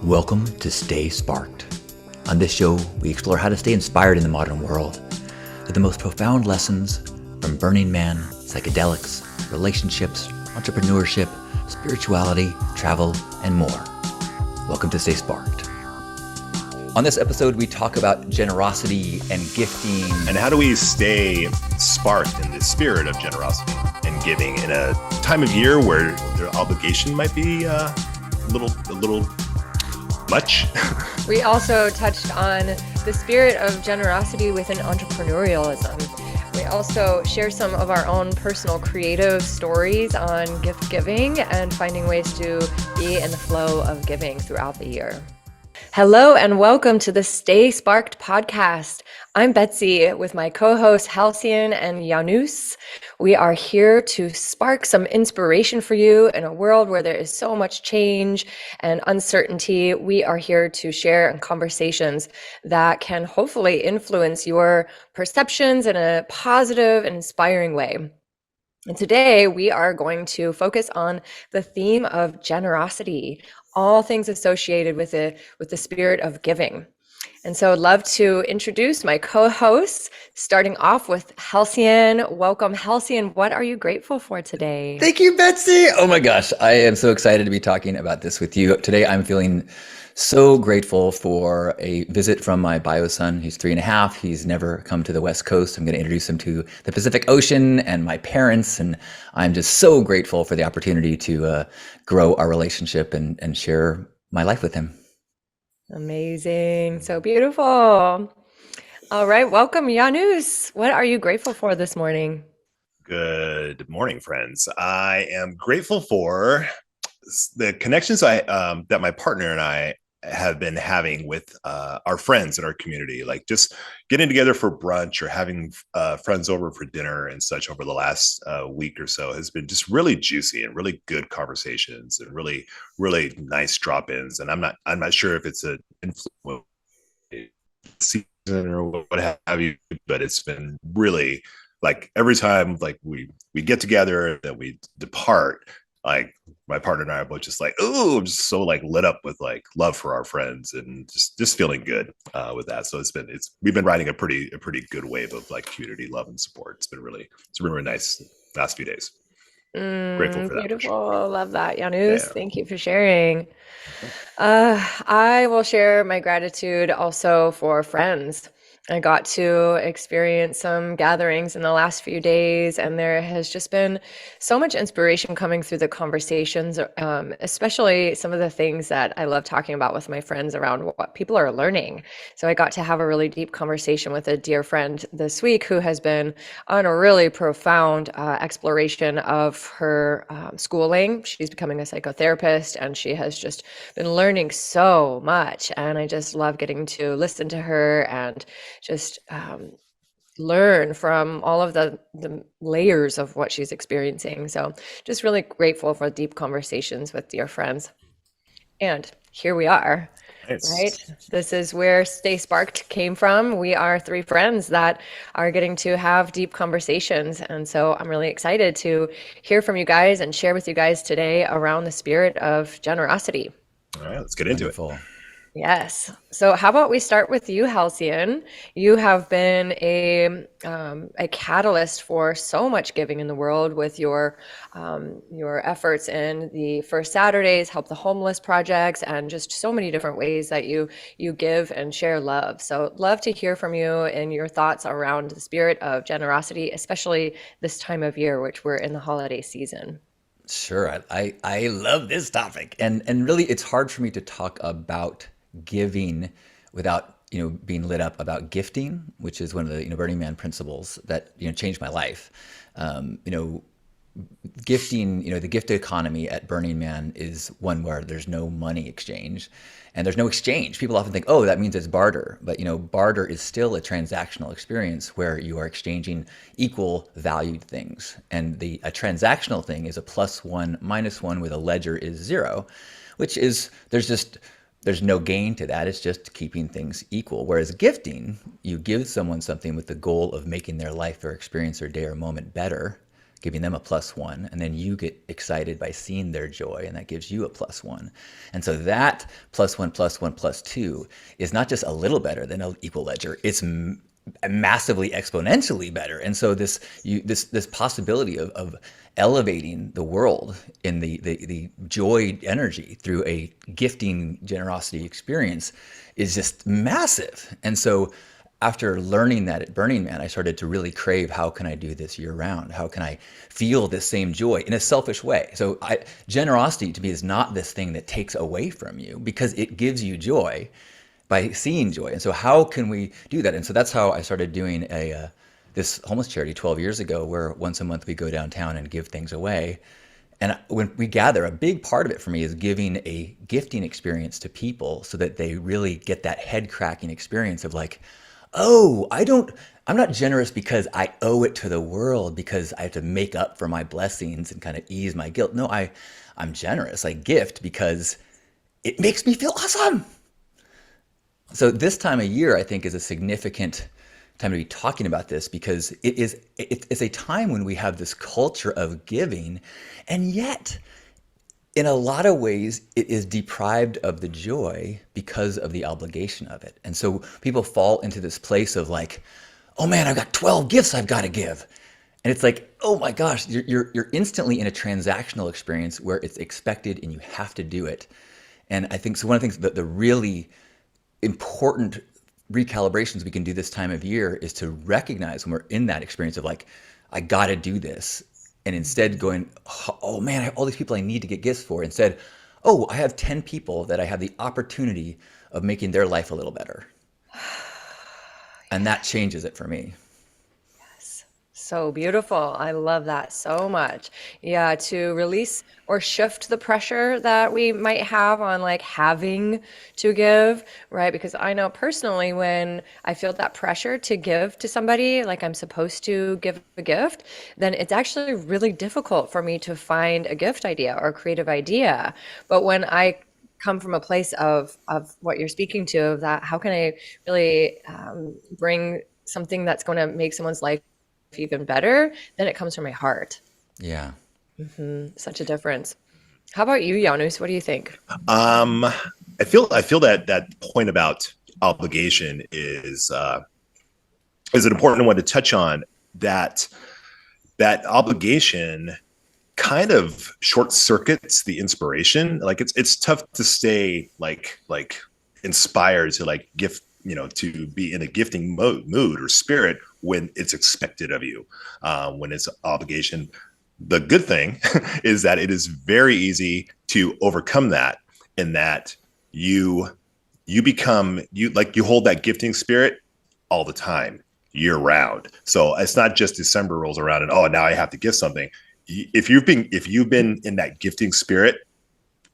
Welcome to Stay Sparked. On this show, we explore how to stay inspired in the modern world with the most profound lessons from Burning Man, psychedelics, relationships, entrepreneurship, spirituality, travel, and more. Welcome to Stay Sparked. On this episode, we talk about generosity and gifting. And how do we stay sparked in the spirit of generosity and giving in a time of year where their obligation might be a little much? We also touched on the spirit of generosity within entrepreneurialism. We also share some of our own personal creative stories on gift giving and finding ways to be in the flow of giving throughout the year. Hello and welcome to the Stay Sparked podcast. I'm Betsy with my co-hosts Halcyon and Janus. We are here to spark some inspiration for you in a world where there is so much change and uncertainty. We are here to share conversations that can hopefully influence your perceptions in a positive and inspiring way. And today we are going to focus on the theme of generosity, all things associated with the spirit of giving. And so I'd love to introduce my co-hosts, starting off with Halcyon. Welcome, Halcyon. What are you grateful for today? Thank you, Betsy. Oh my gosh, I am so excited to be talking about this with you. Today I'm feeling so grateful for a visit from my bio son. He's 3.5. He's never come to the West Coast. I'm going to introduce him to the Pacific Ocean and my parents. And I'm just so grateful for the opportunity to grow our relationship and share my life with him. Amazing. So beautiful. All right. Welcome, Janus. What are you grateful for this morning? Good morning, friends. I am grateful for the connections that my partner and I have been having with our friends in our community, like just getting together for brunch or having friends over for dinner and such over the last week or so has been just really juicy and really good conversations and really, really nice drop-ins. And I'm not sure if it's an influence season or what have you, but it's been really like every time like we get together that we depart, like my partner and I are both just like, oh, just so like lit up with like love for our friends and just feeling good with that. So we've been riding a pretty good wave of like community love and support. It's been really nice last few days. Grateful for that. Beautiful. For sure. Love that, Janus. Yeah. Thank you for sharing. I will share my gratitude also for friends. I got to experience some gatherings in the last few days, and there has just been so much inspiration coming through the conversations, especially some of the things that I love talking about with my friends around what people are learning. So I got to have a really deep conversation with a dear friend this week who has been on a really profound exploration of her schooling. She's becoming a psychotherapist, and she has just been learning so much. And I just love getting to listen to her and just learn from all of the layers of what she's experiencing. So just really grateful for deep conversations with dear friends. And here we are, Nice. right? This is where Stay Sparked came from. We are 3 friends that are getting to have deep conversations. And so I'm really excited to hear from you guys and share with you guys today around the spirit of generosity. All right, let's get into it. Yes. So how about we start with you, Halcyon? You have been a catalyst for so much giving in the world with your efforts in the First Saturdays, Help the Homeless projects, and just so many different ways that you give and share love. So love to hear from you and your thoughts around the spirit of generosity, especially this time of year, which we're in the holiday season. Sure. I love this topic. And really, it's hard for me to talk about giving without being lit up about gifting, which is one of the Burning Man principles that changed my life. Gifting, the gift economy at Burning Man is one where there's no money exchange and there's no exchange. People often think, oh, that means it's barter, but barter is still a transactional experience where you are exchanging equal valued things, and a transactional thing is a +1 -1 with a ledger is 0, which is there's no gain to that. It's just keeping things equal. Whereas gifting, you give someone something with the goal of making their life or experience or day or moment better. giving them a +1. And then you get excited by seeing their joy, and that gives you a +1. And so that +1, +1, +2 is not just a little better than an equal ledger. It's massively exponentially better. And so this possibility of elevating the world in the joy energy through a gifting generosity experience is just massive. And so after learning that at Burning Man, I started to really crave, how can I do this year round? How can I feel this same joy in a selfish way? So generosity to me is not this thing that takes away from you, because it gives you joy by seeing joy. And so how can we do that? And so that's how I started doing this homeless charity 12 years ago, where once a month we go downtown and give things away. And when we gather, a big part of it for me is giving a gifting experience to people so that they really get that head cracking experience of like, oh, I'm not generous because I owe it to the world, because I have to make up for my blessings and kind of ease my guilt. No, I'm generous. I gift because it makes me feel awesome. So this time of year, I think, is a significant time to be talking about this, because it's a time when we have this culture of giving, and yet in a lot of ways it is deprived of the joy because of the obligation of it. And so people fall into this place of like, oh man, I've got 12 gifts I've got to give. And it's like, oh my gosh, you're instantly in a transactional experience where it's expected and you have to do it. And I think so one of the things that the really important recalibrations we can do this time of year is to recognize when we're in that experience of like, I got to do this. And instead going, oh man, I have all these people I need to get gifts for. Instead, oh, I have 10 people that I have the opportunity of making their life a little better. And that changes it for me. So beautiful. I love that so much. Yeah, to release or shift the pressure that we might have on like having to give, right? Because I know personally when I feel that pressure to give to somebody, like I'm supposed to give a gift, then it's actually really difficult for me to find a gift idea or a creative idea. But when I come from a place of what you're speaking to, of that, how can I really bring something that's going to make someone's life even better, then it comes from my heart. Yeah. Such a difference. How about you, Janus? What do you think? I feel that point about obligation is an important one to touch on. That obligation kind of short circuits the inspiration. Like it's tough to stay like inspired to like gift, to be in a gifting mood or spirit when it's expected of you, when it's obligation. The good thing is that it is very easy to overcome that, in that you hold that gifting spirit all the time, year round. So it's not just December rolls around and, oh, now I have to give something. If you've been in that gifting spirit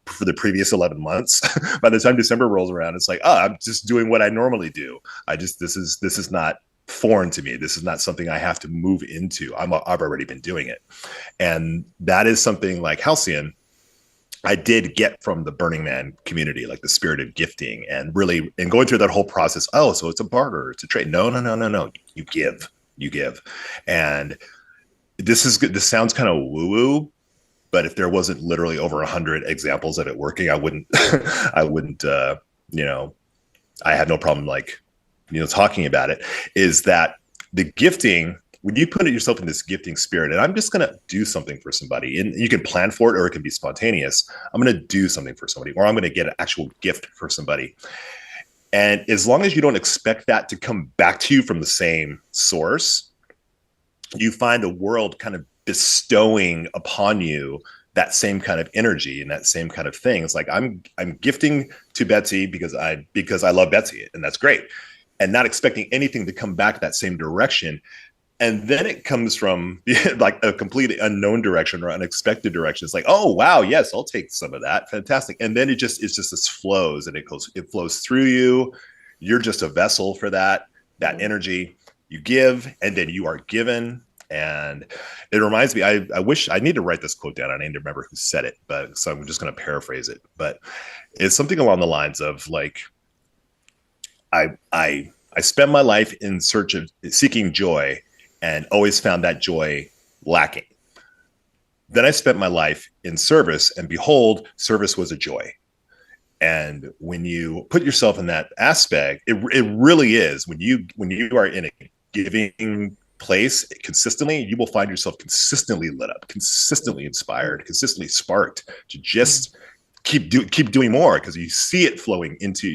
for the previous 11 months, by the time December rolls around, it's like, oh, I'm just doing what I normally do. This is not foreign to me. This is not something I have to move into. I've already been doing it. And that is something like Halcyon I did get from the Burning Man community, like the spirit of gifting, and going through that whole process. Oh, so it's a barter, it's a trade. No. You give. And this is good. This sounds kind of woo-woo, but if there wasn't literally over 100 examples of it working, I wouldn't, I had no problem talking about it. Is that the gifting, when you put yourself in this gifting spirit, and I'm just going to do something for somebody, and you can plan for it or it can be spontaneous. I'm going to do something for somebody, or I'm going to get an actual gift for somebody. And as long as you don't expect that to come back to you from the same source, you find the world kind of bestowing upon you that same kind of energy and that same kind of thing. It's like I'm gifting to Betsy because I love Betsy, and that's great, and not expecting anything to come back that same direction. And then it comes from like a completely unknown direction or unexpected direction. It's like, oh wow, yes, I'll take some of that, fantastic. And then it's just this flows, and it flows through you. You're just a vessel for that energy. You give, and then you are given. And it reminds me, I wish I need to write this quote down. I need to remember who said it, but so I'm just going to paraphrase it. But it's something along the lines of like, I spent my life in search of seeking joy, and always found that joy lacking. Then I spent my life in service, and behold, service was a joy. And when you put yourself in that aspect, it really is, when you are in a giving place consistently, you will find yourself consistently lit up, consistently inspired, consistently sparked to just keep doing more, because you see it flowing into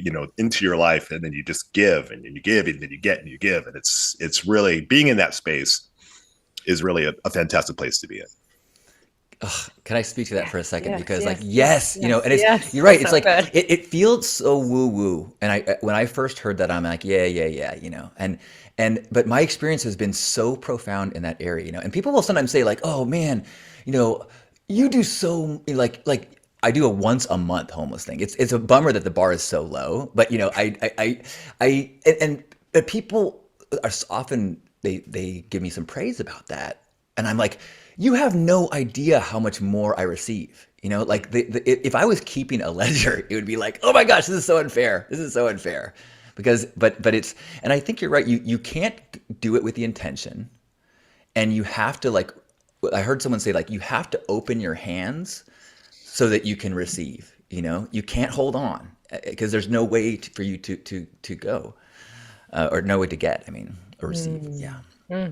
your life, and then you just give, and then you give, and then you get, and you give, and it's really, being in that space is really a fantastic place to be in. Ugh, can I speak to that for a second? Yes, Because like, yes, yes, yes, and it's, yes. you're right. That's It's so like, good. it feels so woo woo. And when I first heard that, I'm like, yeah, but my experience has been so profound in that area, and people will sometimes say like, oh man, you know, you do so, like I do a once a month homeless thing. It's a bummer that the bar is so low, but but people are often, they give me some praise about that, and I'm like, you have no idea how much more I receive. Like if I was keeping a ledger, it would be like, oh my gosh, this is so unfair. This is so unfair. Because, but it's, and I think you're right. You can't do it with the intention, and you have to, like, I heard someone say, like, you have to open your hands so that you can receive. You can't hold on, because there's no way for you to go, or no way to get. I mean, or receive. Yeah. Yeah.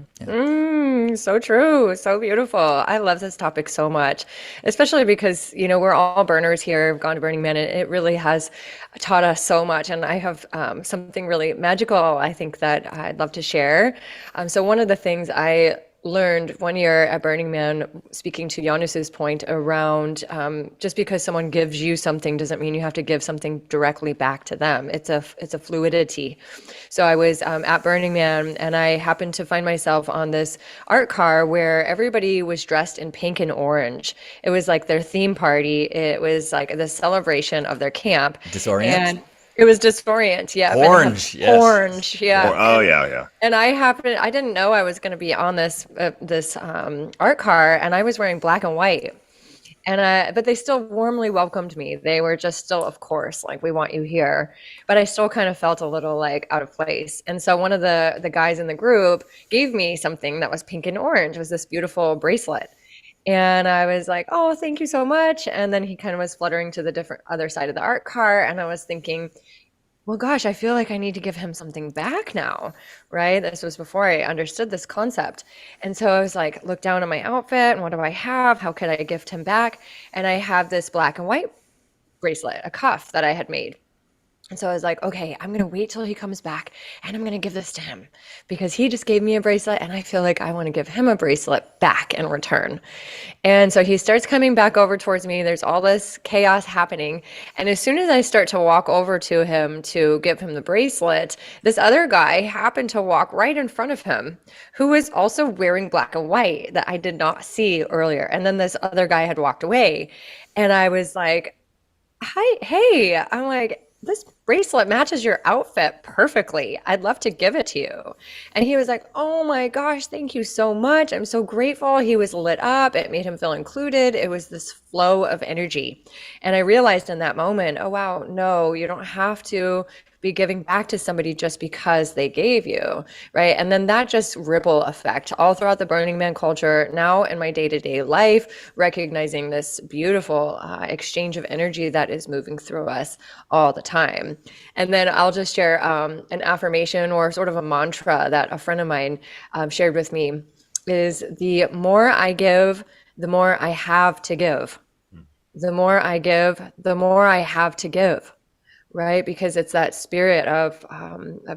So true. So beautiful. I love this topic so much, especially because, we're all burners here. We've gone to Burning Man, and it really has taught us so much. And I have something really magical, I think, that I'd love to share. So one of the things I learned one year at Burning Man, speaking to Janus's point around just because someone gives you something doesn't mean you have to give something directly back to them. It's a fluidity. So I was at Burning Man, and I happened to find myself on this art car where everybody was dressed in pink and orange. It was like their theme party. It was like the celebration of their camp. Disorient? And it was disorient, yeah. But they had Orange, yes. orange, yeah. Oh, yeah. And I didn't know I was going to be on this art car, and I was wearing black and white. But they still warmly welcomed me. They were just still, of course, like, we want you here. But I still kind of felt a little like out of place. And so one of the guys in the group gave me something that was pink and orange. It was this beautiful bracelet. And I was like, oh, thank you so much. And then he kind of was fluttering to the different other side of the art car. And I was thinking, well, gosh, I feel like I need to give him something back now, right? This was before I understood this concept. And so I was like, look down at my outfit, and what do I have? How could I gift him back? And I have this black and white bracelet, a cuff that I had made. And so I was like, okay, I'm going to wait till he comes back, and I'm going to give this to him, because he just gave me a bracelet, and I feel like I want to give him a bracelet back in return. And so he starts coming back over towards me. There's all this chaos happening. And as soon as I start to walk over to him to give him the bracelet, this other guy happened to walk right in front of him, who was also wearing black and white that I did not see earlier. And then this other guy had walked away. And I was like, hi, hey, I'm like, this bracelet matches your outfit perfectly. I'd love to give it to you. And he was like, oh my gosh, thank you so much. I'm so grateful. He was lit up. It made him feel included. It was this flow of energy. And I realized in that moment, oh wow, no, you don't have to be giving back to somebody just because they gave you, right? And then that just ripple effect all throughout the Burning Man culture, now in my day-to-day life, recognizing this beautiful exchange of energy that is moving through us all the time. And then I'll just share an affirmation, or sort of a mantra that a friend of mine shared with me, is the more I give, the more I have to give. The more I give, the more I have to give. Right? Because it's that spirit of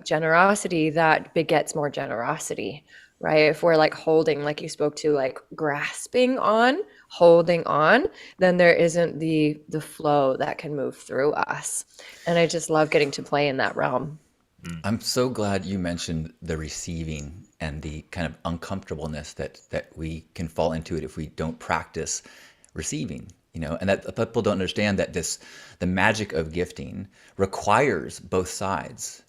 generosity that begets more generosity, right? If we're like holding, like you spoke to, like grasping on, holding on, then there isn't the flow that can move through us. And I just love getting to play in that realm. I'm so glad you mentioned the receiving and the kind of uncomfortableness that we can fall into it if we don't practice receiving. And that people don't understand that the magic of gifting requires both sides.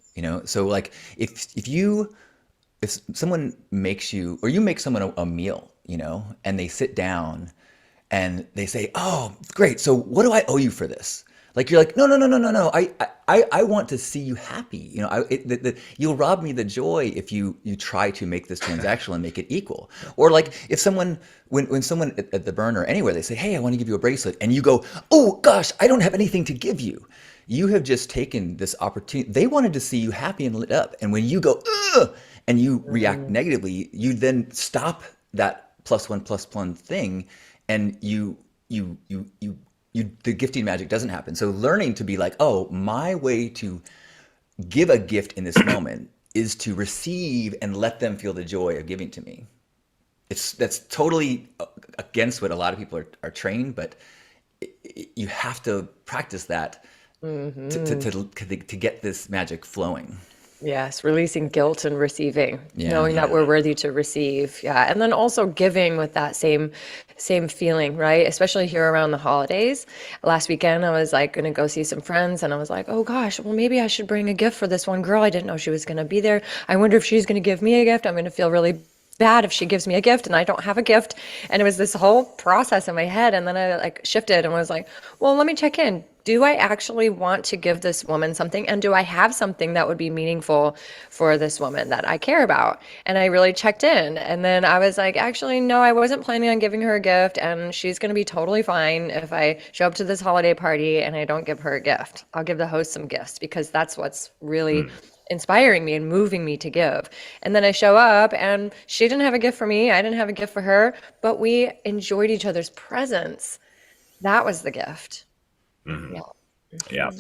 So like if someone makes you, or you make someone a meal, and they sit down and they say, oh, great. So what do I owe you for this? Like you're like, no, no, no, no, no, no. I want to see you happy. You know, you'll rob me the joy if you try to make this transactional and make it equal. Or like if someone, when someone at the burn or anywhere, they say, hey, I want to give you a bracelet, and you go, oh gosh, I don't have anything to give you. You have just taken this opportunity. They wanted to see you happy and lit up, and when you go, ugh, and you react negatively, you then stop that plus one thing, and the gifting magic doesn't happen. So learning to be like, oh, my way to give a gift in this moment is to receive and let them feel the joy of giving to me. That's totally against what a lot of people are trained, but you have to practice that to get this magic flowing. Yes, releasing guilt and receiving, Yeah. knowing that we're worthy to receive. Yeah. And then also giving with that same feeling, right? Especially here around the holidays. Last weekend I was like gonna go see some friends, and I was like, oh gosh, well maybe I should bring a gift for this one girl. I didn't know she was gonna be there. I wonder if she's gonna give me a gift. I'm gonna feel really bad if she gives me a gift and I don't have a gift. And it was this whole process in my head. And then I like shifted and was like, well, let me check in. Do I actually want to give this woman something? And do I have something that would be meaningful for this woman that I care about? And I really checked in. And then I was like, actually, no, I wasn't planning on giving her a gift. And she's going to be totally fine if I show up to this holiday party and I don't give her a gift. I'll give the host some gifts, because that's what's really inspiring me and moving me to give. And then I show up and she didn't have a gift for me. I didn't have a gift for her, but we enjoyed each other's presence. That was the gift. Yeah. Yeah.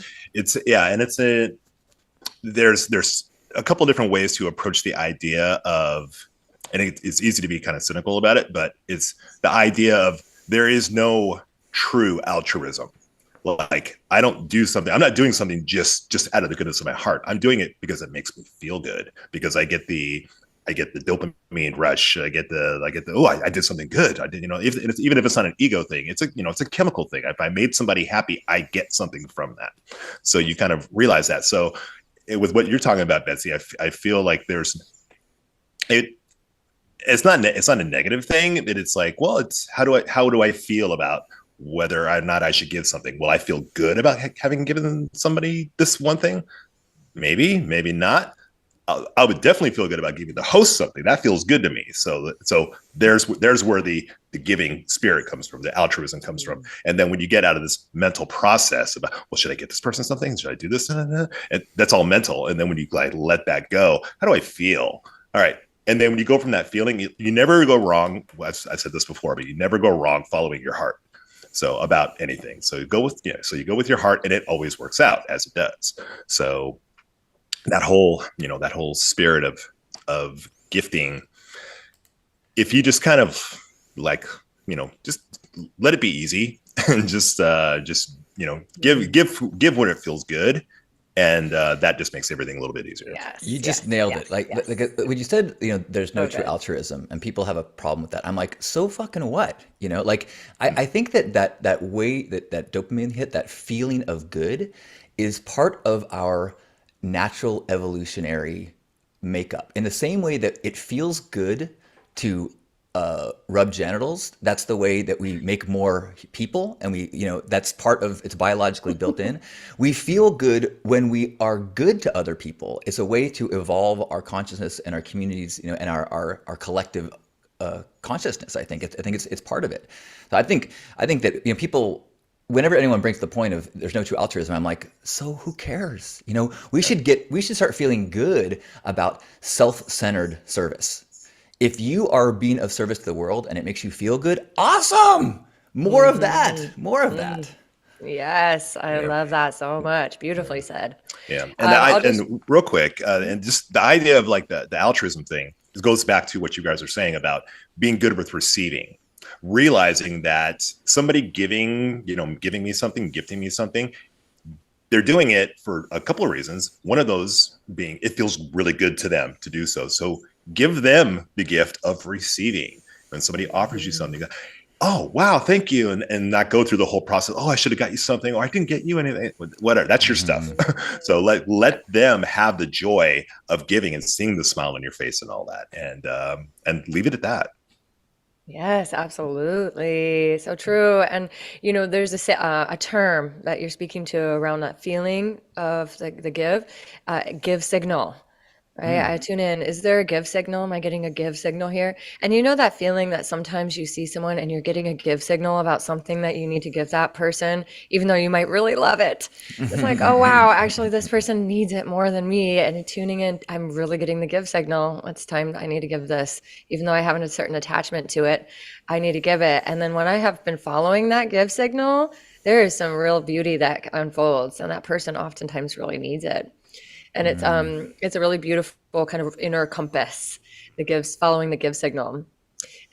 There's a couple different ways to approach the idea of, and it's easy to be kind of cynical about it, but it's the idea of there is no true altruism. Like, I don't do something, I'm not doing something just out of the goodness of my heart. I'm doing it because it makes me feel good, because I get the dopamine rush. I get the, oh, I did something good. I did, even if it's not an ego thing, it's a chemical thing. If I made somebody happy, I get something from that. So you kind of realize that. So with what you're talking about, Betsy, I feel like it's not a negative thing, but it's like, well, it's how do I feel about whether or not I should give something? Will I feel good about having given somebody this one thing? Maybe, maybe not. I would definitely feel good about giving the host something. That feels good to me. So there's where the giving spirit comes from, the altruism comes from. And then when you get out of this mental process about, well, should I get this person something? Should I do this? And that's all mental. And then when you like let that go, how do I feel? All right. And then when you go from that feeling, you never go wrong. I've said this before, but you never go wrong following your heart. So about anything. So you go with your heart, and it always works out as it does. So that whole spirit of gifting, if you just kind of like, just let it be easy and just give when it feels good. And that just makes everything a little bit easier. Yes, you just nailed it. Like when you said, there's no true good. altruism, and people have a problem with that. I'm like, so fucking what? Like I think that way that dopamine hit, that feeling of good, is part of our natural evolutionary makeup. In the same way that it feels good to rub genitals, that's the way that we make more people, and that's part of, it's biologically built in. We feel good when we are good to other people. It's a way to evolve our consciousness and our communities, and our collective consciousness. I think it's part of it. So I think that people, whenever anyone brings the point of there's no true altruism, I'm like, so who cares? We should start feeling good about self-centered service. If you are being of service to the world and it makes you feel good, awesome! More of that. More of that. Yes, I love that so much. Beautifully said. Yeah, and real quick, and just the idea of like the altruism thing, it goes back to what you guys are saying about being good with receiving. Realizing that somebody giving me something, gifting me something, they're doing it for a couple of reasons. One of those being it feels really good to them to do so. So give them the gift of receiving. When somebody offers you something, oh, wow, thank you. And not go through the whole process. Oh, I should have got you something, or I didn't get you anything. Whatever, that's your stuff. So let them have the joy of giving and seeing the smile on your face and all that. And leave it at that. Yes, absolutely. So true. And there's a term that you're speaking to around that feeling of the give signal, right? Hmm. I tune in. Is there a give signal? Am I getting a give signal here? And you know that feeling that sometimes you see someone and you're getting a give signal about something that you need to give that person, even though you might really love it. It's like, oh wow, actually this person needs it more than me. And tuning in, I'm really getting the give signal. It's time I need to give this, even though I have a certain attachment to it. I need to give it. And then when I have been following that give signal, there is some real beauty that unfolds, and that person oftentimes really needs it. And Mm. it's a really beautiful kind of inner compass that gives following the give signal.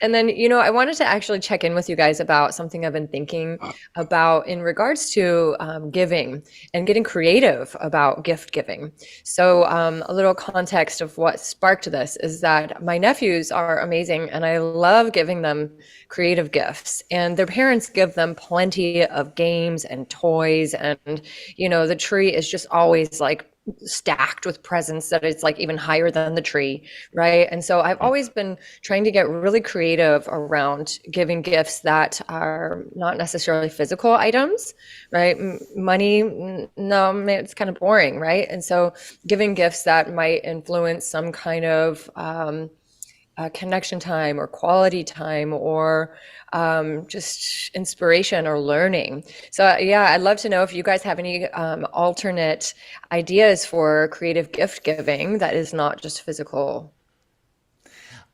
And then, I wanted to actually check in with you guys about something I've been thinking about in regards to giving and getting creative about gift giving. So, a little context of what sparked this is that my nephews are amazing and I love giving them creative gifts. And their parents give them plenty of games and toys. And, the tree is just always like stacked with presents that it's like even higher than the tree, right? And so I've always been trying to get really creative around giving gifts that are not necessarily physical items, right? Money, no, it's kind of boring, right? And so giving gifts that might influence some kind of connection time or quality time or just inspiration or learning. So yeah, I'd love to know if you guys have any alternate ideas for creative gift giving that is not just physical.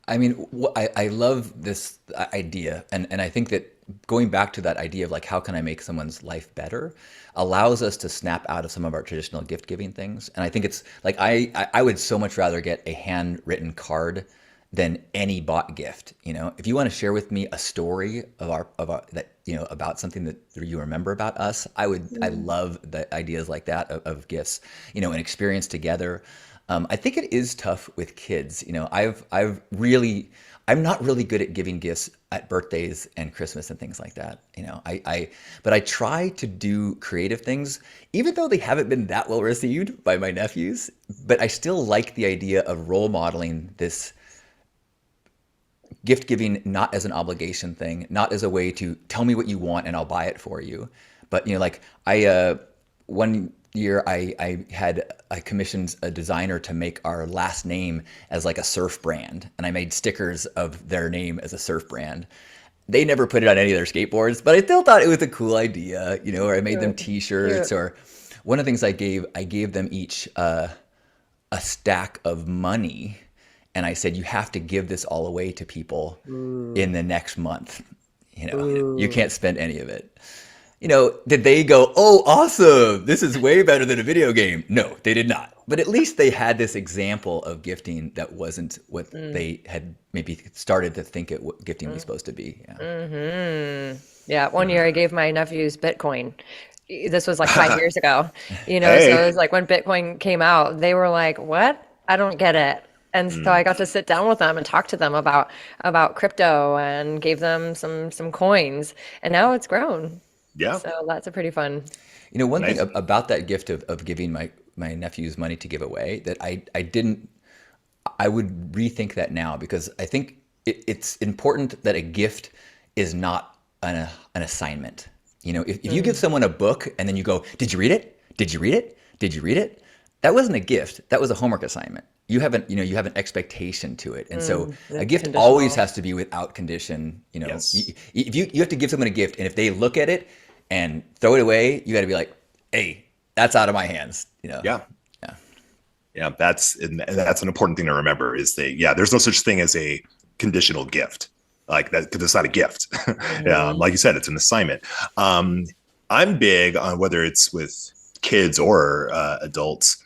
I mean, I love this idea, and I think that going back to that idea of like how can I make someone's life better allows us to snap out of some of our traditional gift giving things. And I think it's like I would so much rather get a handwritten card than any bought gift. If you want to share with me a story of our that about something that you remember about us, I love the ideas like that of gifts, an experience together. I think it is tough with kids. I'm not really good at giving gifts at birthdays and Christmas and things like that. But I try to do creative things, even though they haven't been that well received by my nephews. But I still like the idea of role modeling this gift giving not as an obligation thing, not as a way to tell me what you want and I'll buy it for you. But like one year I commissioned a designer to make our last name as like a surf brand, and I made stickers of their name as a surf brand. They never put it on any of their skateboards, but I still thought it was a cool idea, or I made them Cute. t-shirts. Cute. Or one of the things I gave them each a stack of money, and I said, you have to give this all away to people in Ooh. the next month. You Ooh. can't spend any of it. Did they go, oh, awesome, this is way better than a video game? No, they did not. But at least they had this example of gifting that wasn't what Mm. they had maybe started to think gifting was Mm. supposed to be. Yeah. Hmm. Yeah, one year I gave my nephews Bitcoin. This was like 5 years ago, so it Hey. was like when Bitcoin came out, they were like, "What? I don't get it." And so I Mm. got to sit down with them and talk to them about crypto and gave them some coins, and now it's grown. Yeah. So that's a pretty fun. One thing Nice. about that gift of giving my nephews money to give away that I didn't, I would rethink that now, because I think it's important that a gift is not an assignment. If you give Mm, someone a book and then you go, did you read it? Did you read it? Did you read it? That wasn't a gift. That was a homework assignment. You have an expectation to it. And so a it's gift always conditional. has to be without condition. Yes. If you have to give someone a gift, and if they look at it and throw it away, you got to be like, hey, that's out of my hands. Yeah. Yeah. Yeah. And that's an important thing to remember is there's no such thing as a conditional gift like that because it's not a gift. Hmm. Like you said, it's an assignment. Um, I'm big on whether it's with kids or adults.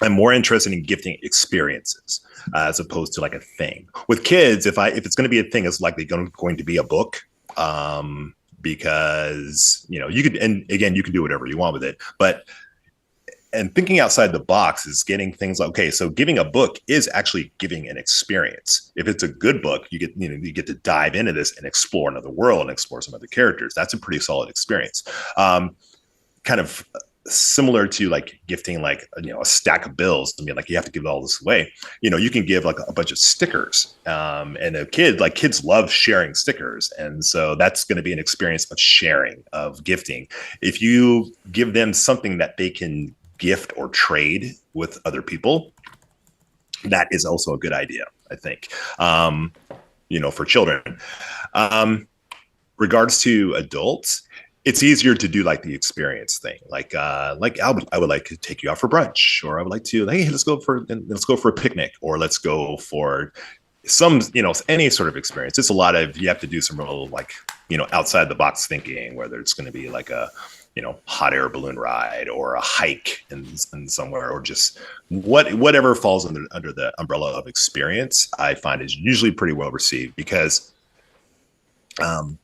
I'm more interested in gifting experiences as opposed to like a thing. With kids, if it's going to be a thing, it's likely going to be a book. Because you could, and again, you can do whatever you want with it, but and thinking outside the box is getting things like, okay, so giving a book is actually giving an experience. If it's a good book, you get to dive into this and explore another world and explore some other characters. That's a pretty solid experience. Kind of similar to like gifting like a stack of bills. I mean, like you have to give all this away. You can give like a bunch of stickers, and kids love sharing stickers, and so that's going to be an experience of sharing, of gifting. If you give them something that they can gift or trade with other people, that is also a good idea, I think. For children. Regards to adults, it's easier to do like the experience thing. Like I would like to take you out for brunch, or I would like to, hey, let's go for a picnic, or let's go for some, any sort of experience. It's a lot of, you have to do some real like, outside the box thinking, whether it's going to be like a, hot air balloon ride or a hike in somewhere, or just whatever falls under the umbrella of experience, I find is usually pretty well received, because the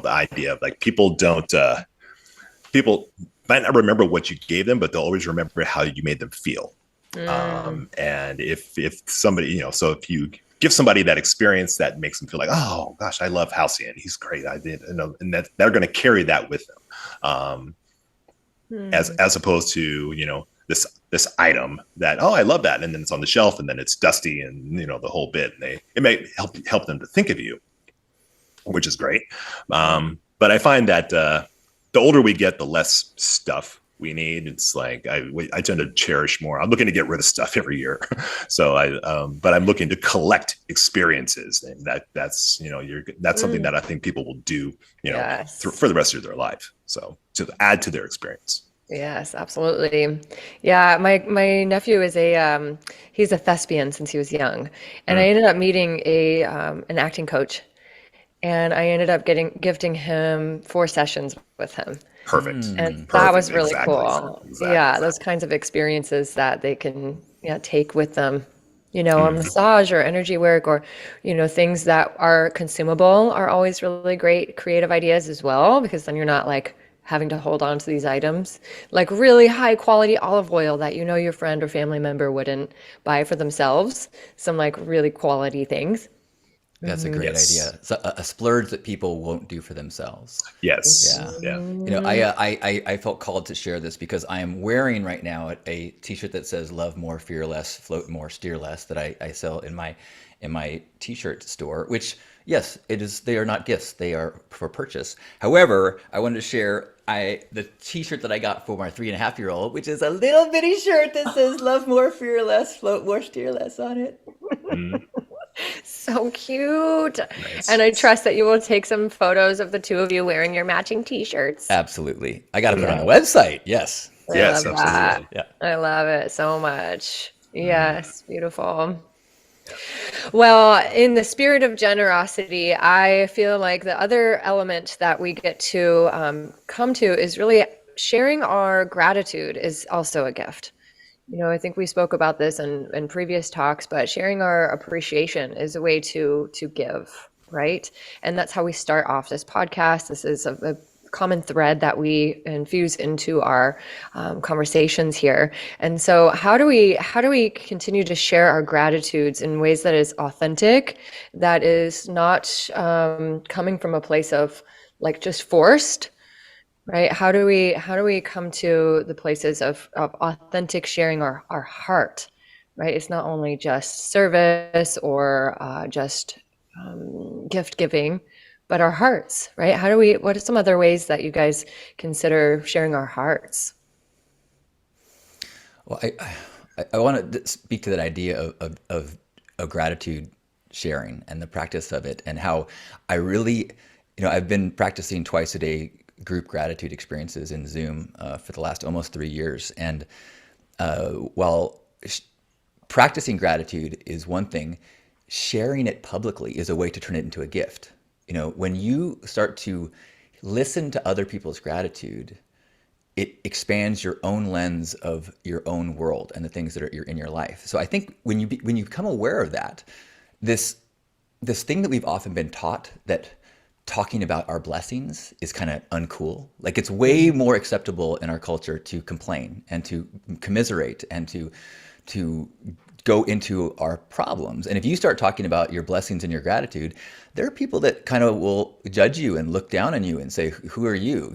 idea of like people might not remember what you gave them, but they'll always remember how you made them feel. And if somebody, so if you give somebody that experience that makes them feel like, oh gosh, I love Halcyon, he's great, I did, and that they're going to carry that with them, as opposed to this item that, oh, I love that, and then it's on the shelf and then it's dusty and the whole bit, and it may help them to think of you, which is great. But I find that the older we get, the less stuff we need. It's like I tend to cherish more. I'm looking to get rid of stuff every year, so but I'm looking to collect experiences, and that's something that I think people will do Yes. for the rest of their life. So to add to their experience. Yes, absolutely. Yeah, my nephew is he's a thespian since he was young, and I ended up meeting an acting coach, and I ended up gifting him 4 sessions with him. Perfect. And that was really Exactly. cool. Exactly. Yeah, those kinds of experiences that they can take with them, a massage or energy work, or, things that are consumable are always really great creative ideas as well, because then you're not like having to hold on to these items, like really high quality olive oil that your friend or family member wouldn't buy for themselves, some like really quality things. That's a great Yes. idea. So a splurge that people won't do for themselves. Yes. Yeah. Yeah. I felt called to share this because I am wearing right now a t-shirt that says "Love more, fear less, float more, steer less" that I sell in my t-shirt store. Which, yes, it is. They are not gifts; they are for purchase. However, I wanted to share the t-shirt that I got for my 3.5-year-old, which is a little bitty shirt that says "Love more, fear less, float more, steer less" on it. So cute. Nice. And I trust that you will take some photos of the two of you wearing your matching t-shirts. Absolutely. I got to put it on the website. Yes. Yes, I love absolutely. Yeah. that. I love it so much. Yes, beautiful. Well, in the spirit of generosity, I feel like the other element that we get to come to is really sharing our gratitude is also a gift. I think we spoke about this in previous talks, but sharing our appreciation is a way to give, right? And that's how we start off this podcast. This is a common thread that we infuse into our conversations here. And so how do we continue to share our gratitudes in ways that is authentic, that is not coming from a place of like just forced, right? How do we come to the places of authentic sharing our heart, right? It's not only just service or just gift giving, but our hearts, right? What are some other ways that you guys consider sharing our hearts? Well, I want to speak to that idea of gratitude sharing and the practice of it, and how I really, I've been practicing twice a day group gratitude experiences in Zoom for the last almost 3 years. And while practicing gratitude is one thing, sharing it publicly is a way to turn it into a gift. When you start to listen to other people's gratitude, it expands your own lens of your own world and the things that are in your life. So I think when you become aware of that, this thing that we've often been taught, that talking about our blessings is kind of uncool. Like, it's way more acceptable in our culture to complain and to commiserate and to go into our problems. And if you start talking about your blessings and your gratitude, there are people that kind of will judge you and look down on you and say, who are you?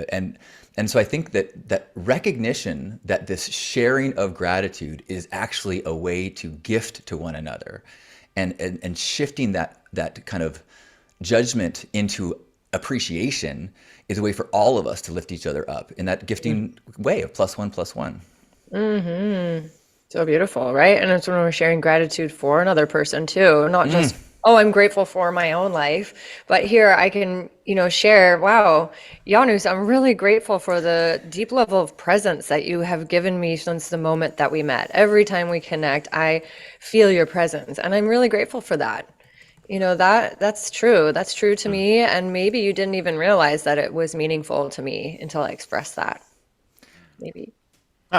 And And so I think that recognition that this sharing of gratitude is actually a way to gift to one another, and shifting that kind of judgment into appreciation is a way for all of us to lift each other up in that gifting way of plus one plus one. Mm-hmm. So beautiful, right? And it's when we're sharing gratitude for another person too, not just, oh, I'm grateful for my own life, but here I can, share, wow, Janus, I'm really grateful for the deep level of presence that you have given me since the moment that we met. Every time we connect, I feel your presence, and I'm really grateful for that. That's true. That's true to me. And maybe you didn't even realize that it was meaningful to me until I expressed that. Maybe.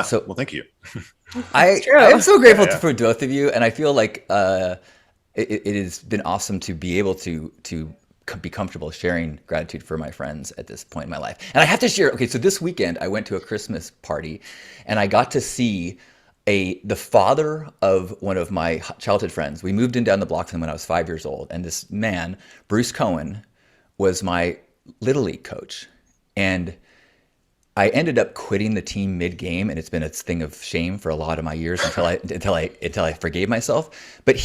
So well, thank you. It's I true. am so grateful Yeah. for both of you, and I feel like it has been awesome to be able to be comfortable sharing gratitude for my friends at this point in my life. And I have to share. Okay, so this weekend I went to a Christmas party, and I got to see the father of one of my childhood friends. We moved in down the block from him when I was 5 years old, and this man, Bruce Cohen, was my little league coach, and I ended up quitting the team mid-game, and it's been a thing of shame for a lot of my years until I forgave myself. But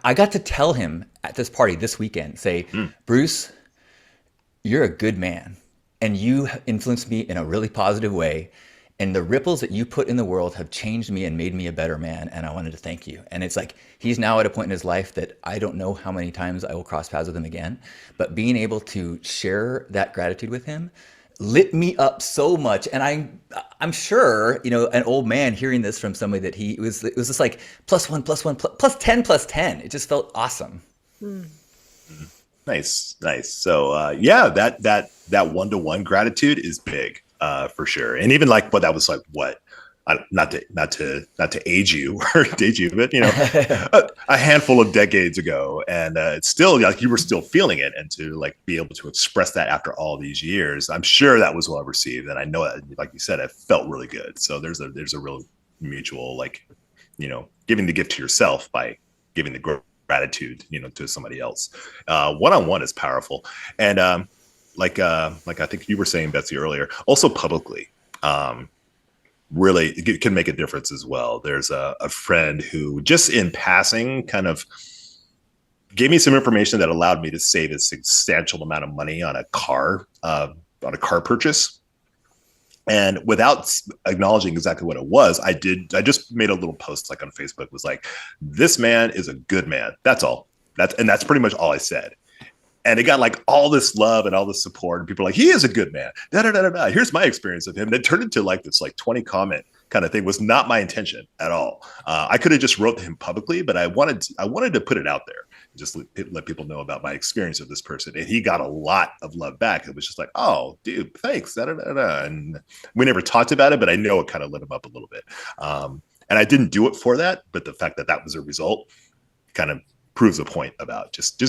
I got to tell him at this party this weekend, say, Bruce, you're a good man, and you influenced me in a really positive way. And the ripples that you put in the world have changed me and made me a better man. And I wanted to thank you. And it's like, he's now at a point in his life that I don't know how many times I will cross paths with him again. But being able to share that gratitude with him lit me up so much. And I'm sure, an old man hearing this from somebody that it was just like plus one, plus 10, plus 10. It just felt awesome. Nice. So yeah, that one-to-one gratitude is big, for sure. And even like what that was like, not to age you or date you, but a handful of decades ago, and it's still like you were still feeling it, and to like be able to express that after all these years, I'm sure that was well received. And I know that, like you said, it felt really good. So there's a real mutual, like, giving the gift to yourself by giving the gratitude, to somebody else. One-on-one is powerful. And like I think you were saying, Betsy, earlier, also publicly, really it can make a difference as well. There's a friend who just in passing kind of gave me some information that allowed me to save a substantial amount of money on a car purchase. And without acknowledging exactly what it was, I just made a little post like on Facebook, was like, this man is a good man. That's all. That's pretty much all I said. And it got like all this love and all this support, and people are like, he is a good man. Here's my experience of him. And it turned into like this like 20 comment kind of thing. Was not my intention at all. I could have just wrote to him publicly, but I wanted to put it out there, just let people know about my experience with this person. And he got a lot of love back. It was just like, oh, dude, thanks. And we never talked about it, but I know it kind of lit him up a little bit. And I didn't do it for that, but the fact that was a result kind of proves a point about just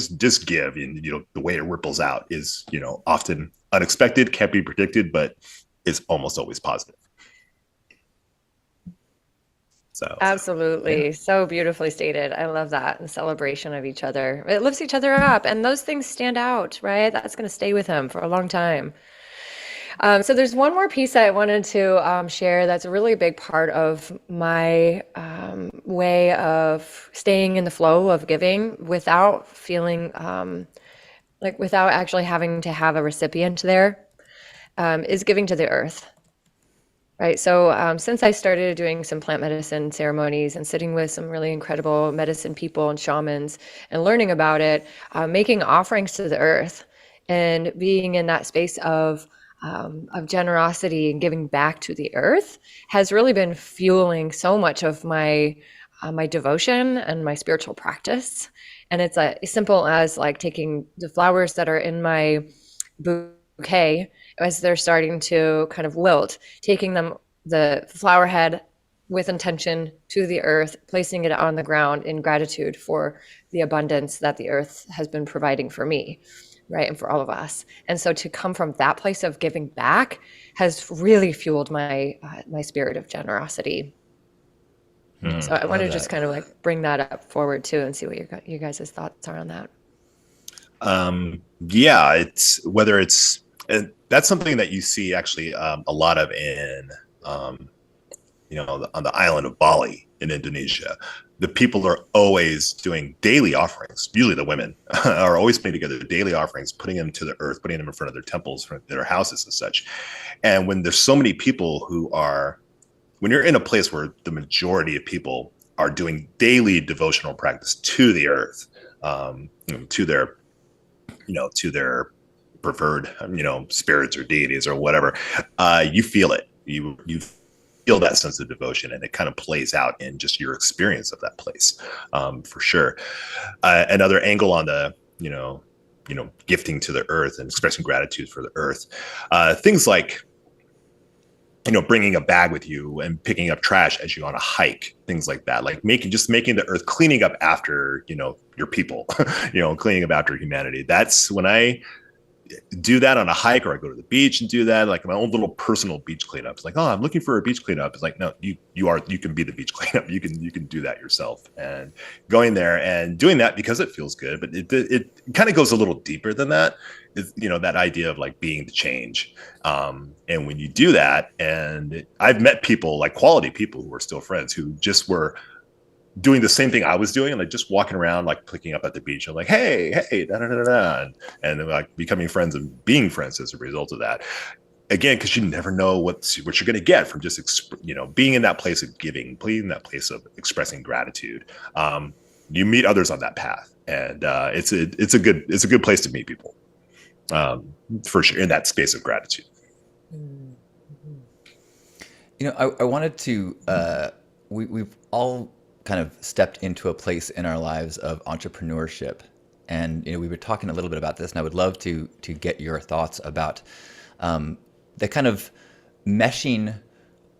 give. And the way it ripples out is often unexpected, can't be predicted, but it's almost always positive. So Absolutely. yeah. So beautifully stated. I love that. And celebration of each other. It lifts each other up, and those things stand out, right? That's going to stay with him for a long time. So there's one more piece I wanted to share that's a really big part of my way of staying in the flow of giving without feeling without actually having to have a recipient there, is giving to the earth. Right. So since I started doing some plant medicine ceremonies and sitting with some really incredible medicine people and shamans and learning about it, making offerings to the earth and being in that space of generosity and giving back to the earth has really been fueling so much of my devotion and my spiritual practice. And it's as simple as like taking the flowers that are in my bouquet as they're starting to kind of wilt, taking the flower head with intention to the earth, placing it on the ground in gratitude for the abundance that the earth has been providing for me, right, and for all of us. And so to come from that place of giving back has really fueled my my spirit of generosity. So I want to just kind of like bring that up forward too and see what you guys' thoughts are on that. Yeah, it's whether it's And that's something that you see actually a lot of in, on the island of Bali in Indonesia. The people are always doing daily offerings. Usually the women are always putting together daily offerings, putting them to the earth, putting them in front of their temples, their houses and such. And when there's so many people when you're in a place where the majority of people are doing daily devotional practice to the earth, to their preferred, spirits or deities or whatever, you feel it. You feel that sense of devotion, and it kind of plays out in just your experience of that place, for sure. Another angle on the gifting to the earth and expressing gratitude for the earth, things like bringing a bag with you and picking up trash as you on a hike, things like that, like making the earth, cleaning up after your people, cleaning up after humanity. That's when I do that on a hike, or I go to the beach and do that, like my own little personal beach cleanup. It's like, oh, I'm looking for a beach cleanup. It's like, no, you can be the beach cleanup. You can do that yourself. And going there and doing that because it feels good, but it kind of goes a little deeper than that. It's, that idea of like being the change. And when you do that, and I've met people, like quality people who are still friends, who just were doing the same thing I was doing, like just walking around, like clicking up at the beach and like, hey, da, da, da, da, and then like becoming friends and being friends as a result of that. Again, because you never know what you're going to get from just being in that place of giving, being in that place of expressing gratitude. You meet others on that path, and it's a good place to meet people, for sure, in that space of gratitude. I wanted to. We've all kind of stepped into a place in our lives of entrepreneurship, and we were talking a little bit about this, and I would love to get your thoughts about the kind of meshing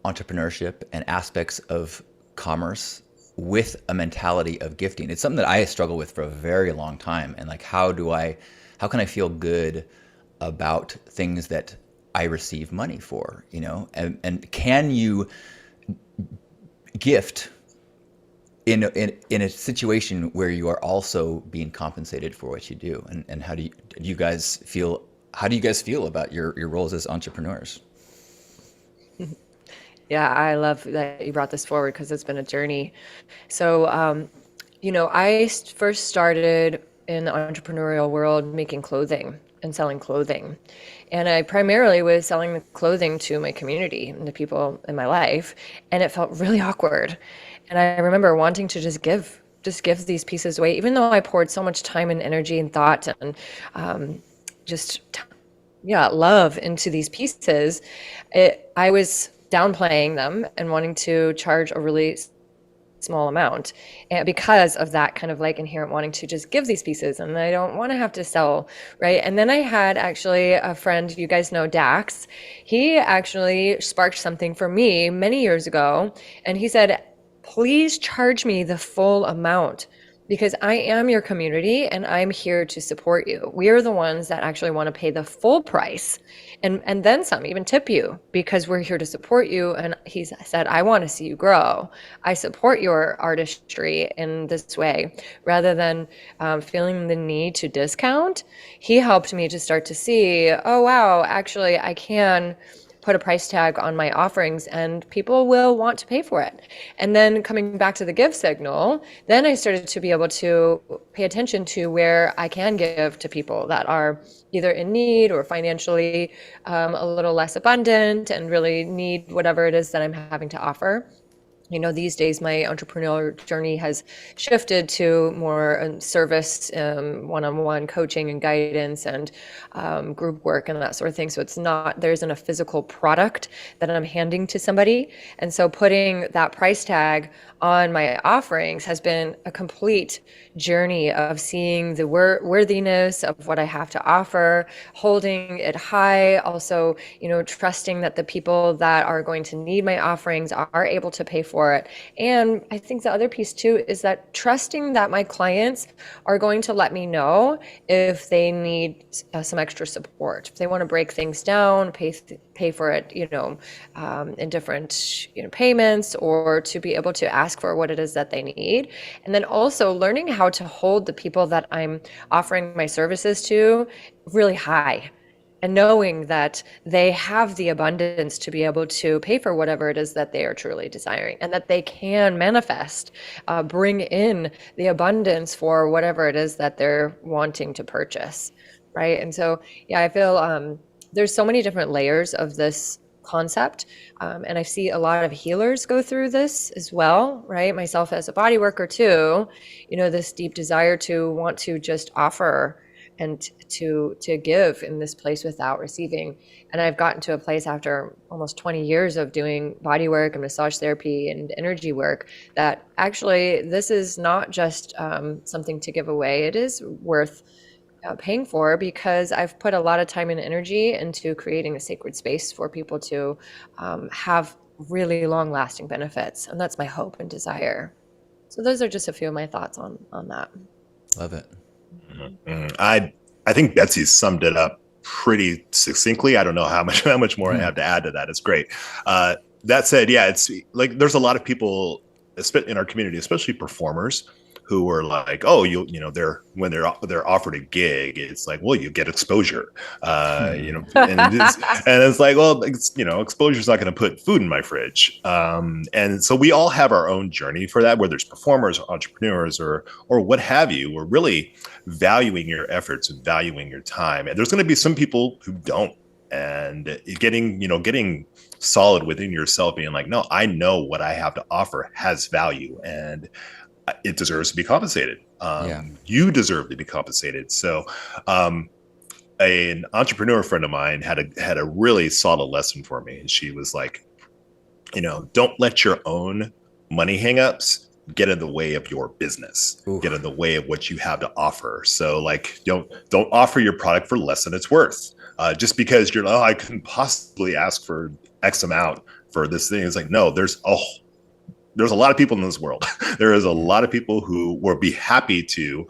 entrepreneurship and aspects of commerce with a mentality of gifting. It's something that I struggle with for a very long time, and like how can I feel good about things that I receive money for, and can you gift in a situation where you are also being compensated for what you do, and how do you guys feel about your roles as entrepreneurs? Yeah, I love that you brought this forward because it's been a journey. So, I first started in the entrepreneurial world making clothing and selling clothing. And I primarily was selling the clothing to my community and the people in my life, and it felt really awkward. And I remember wanting to just give these pieces away, even though I poured so much time and energy and thought and love into these pieces. I was downplaying them and wanting to charge a really small amount, and because of that kind of like inherent wanting to just give these pieces, and I don't want to have to sell, right? And then I had actually a friend, you guys know Dax, he actually sparked something for me many years ago, and he said, please charge me the full amount, because I am your community and I'm here to support you. We are the ones that actually want to pay the full price and then some, even tip you, because we're here to support you. And he said, I want to see you grow. I support your artistry in this way. Rather than feeling the need to discount, he helped me to start to see, oh, wow, actually I can put a price tag on my offerings and people will want to pay for it. And then coming back to the give signal, then I started to be able to pay attention to where I can give to people that are either in need or financially a little less abundant and really need whatever it is that I'm having to offer. These days my entrepreneurial journey has shifted to more service, one-on-one coaching and guidance and group work and that sort of thing. So there isn't a physical product that I'm handing to somebody. And so putting that price tag on my offerings has been a complete journey of seeing the worthiness of what I have to offer, holding it high, also, trusting that the people that are going to need my offerings are able to pay for it. And I think the other piece too is that trusting that my clients are going to let me know if they need some extra support, if they want to break things down, pay for it, in different payments, or to be able to ask for what it is that they need. And then also learning how to hold the people that I'm offering my services to really high and knowing that they have the abundance to be able to pay for whatever it is that they are truly desiring, and that they can manifest, bring in the abundance for whatever it is that they're wanting to purchase, right? And so, yeah, I feel there's so many different layers of this concept. And I see a lot of healers go through this as well, right? Myself as a body worker too, this deep desire to want to just offer and to give in this place without receiving. And I've gotten to a place after almost 20 years of doing body work and massage therapy and energy work that actually this is not just something to give away. It is worth paying for, because I've put a lot of time and energy into creating a sacred space for people to have really long lasting benefits. And that's my hope and desire. So those are just a few of my thoughts on that. Love it. I think Betsy summed it up pretty succinctly. I don't know how much more I have to add to that. It's great. That said, yeah, it's like there's a lot of people in our community, especially performers, who are like, oh, when they're offered a gig, it's like, well, you get exposure, and it's like, well, exposure is not going to put food in my fridge. And so we all have our own journey for that, whether it's performers, entrepreneurs, or what have you. We're really valuing your efforts and valuing your time. And there's going to be some people who don't, and getting solid within yourself, being like, no, I know what I have to offer has value, and it deserves to be compensated. You deserve to be compensated. So an entrepreneur friend of mine had a really solid lesson for me. And she was like, don't let your own money hangups get in the way of your business. Oof. Get in the way of what you have to offer. So like, don't offer your product for less than it's worth. Just because you're like, oh, I couldn't possibly ask for X amount for this thing. It's like, no, there's a lot of people in this world. There is a lot of people who will be happy to,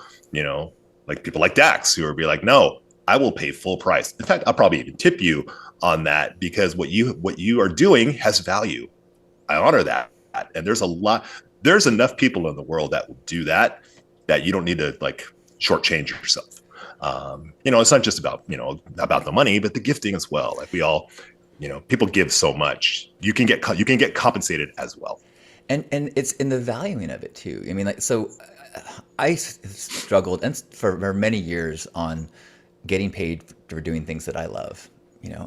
like people like Dax, who will be like, no, I will pay full price. In fact, I'll probably even tip you on that, because what you are doing has value. I honor that. And there's enough people in the world that will do that you don't need to like shortchange yourself. It's not just about the money, but the gifting as well. Like we all, people give so much. You can get compensated as well. And it's in the valuing of it too. I mean, like, so I struggled for many years on getting paid for doing things that I love,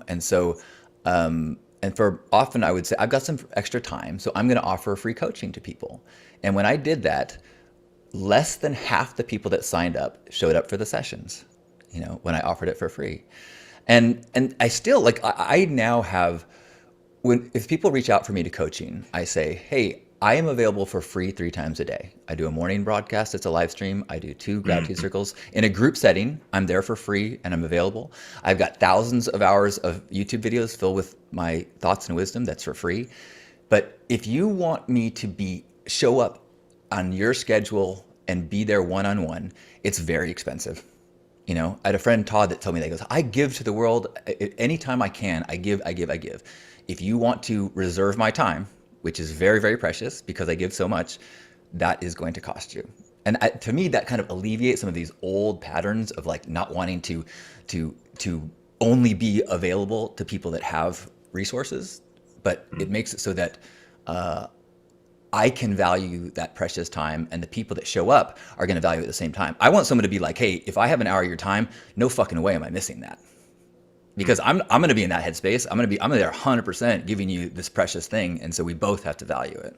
and so, and for often I would say, I've got some extra time, so I'm going to offer free coaching to people. And when I did that, less than half the people that signed up showed up for the sessions, when I offered it for free. And I still, like, I now have, if people reach out for me to coaching, I say, hey, I am available for free 3 times a day. I do a morning broadcast. It's a live stream. I do 2 gratitude circles in a group setting. I'm there for free and I'm available. I've got thousands of hours of YouTube videos filled with my thoughts and wisdom. That's for free. But if you want me to show up on your schedule and be there one-on-one, it's very expensive. I had a friend, Todd, that told me that. He goes, I give to the world anytime I can. I give. If you want to reserve my time, which is very, very precious because I give so much, that is going to cost you. And to me, that kind of alleviates some of these old patterns of like not wanting to only be available to people that have resources, but it makes it so that I can value that precious time, and the people that show up are going to value it at the same time. I want someone to be like, hey, if I have an hour of your time, no fucking way am I missing that. Because I'm going to be in that headspace. I'm there 100% giving you this precious thing. And so we both have to value it.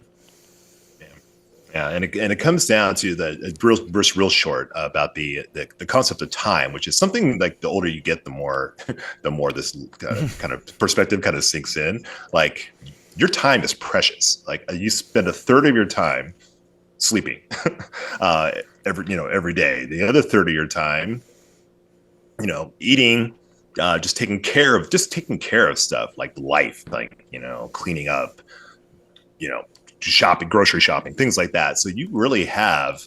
Yeah. And it comes down to real short about the concept of time, which is something like the older you get, the more this kind of perspective kind of sinks in. Like your time is precious. Like you spend a third of your time sleeping every day. The other third of your time, eating, just taking care of stuff like life, like, cleaning up, shopping, grocery shopping, things like that. So you really have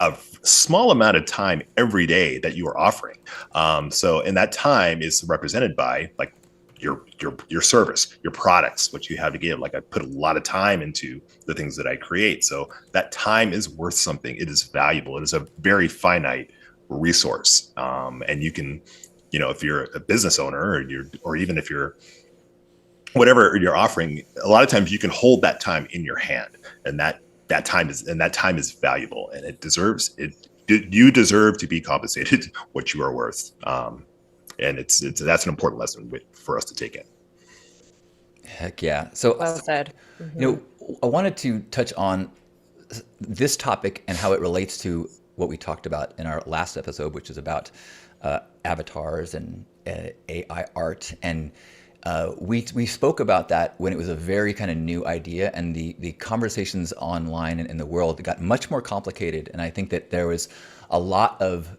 a small amount of time every day that you are offering. And that time is represented by like your service, your products, what you have to give. Like I put a lot of time into the things that I create. So that time is worth something. It is valuable. It is a very finite resource. And you can if you're a business owner or even if you're whatever you're offering, a lot of times you can hold that time in your hand, and that time is valuable, and you deserve to be compensated what you are worth. And that's an important lesson for us to take in. Heck yeah. So, Well said. I wanted to touch on this topic and how it relates to what we talked about in our last episode, which is about avatars and AI art. And we spoke about that when it was a very kind of new idea, and the conversations online and in the world got much more complicated. And I think that there was a lot of